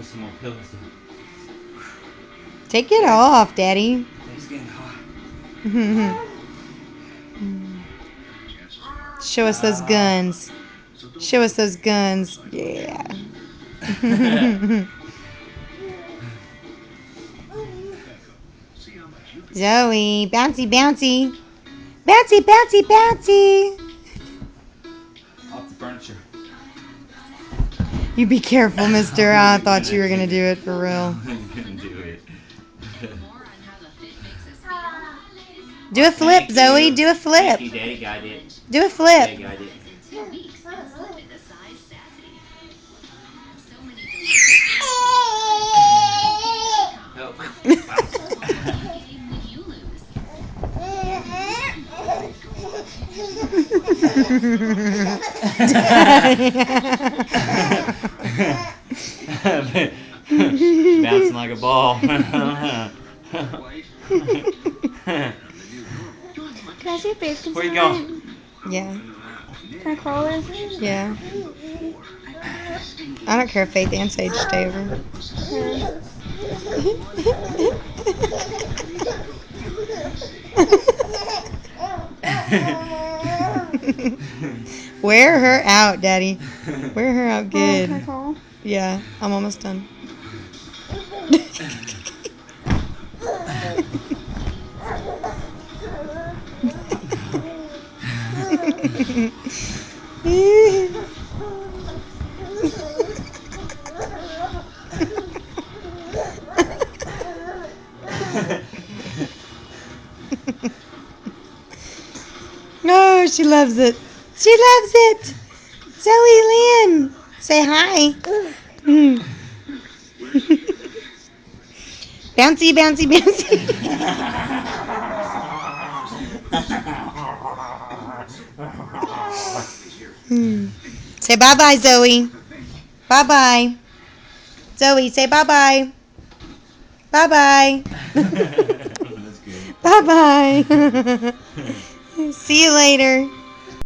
put some more pillows Take it off, Daddy. It's getting hot. Show us those guns. Show us those guns. Yeah. Zoe, bouncy, bouncy. Bouncy, bouncy, bouncy. Off the furniture. You be careful, mister. I thought you were going to do it for real. I'm gonna do it. Do a flip, Zoe. Do a flip. Thank you, Daddy got it. Do a flip. Daddy got it. Help. Bouncing like a ball. Can I see a face? Where you going? Yeah. Can I crawl in? Yeah. I don't care if Faith and Sage stay over. Wear her out, Daddy. Wear her out good. Can I crawl? Yeah, I'm almost done. No, she loves it. She loves it. Zoe Lynn, say hi. Bouncy, bouncy, bouncy. Say bye-bye, Zoe. Bye-bye. Zoe, say bye-bye. Bye-bye. That's good. Bye-bye. See you later.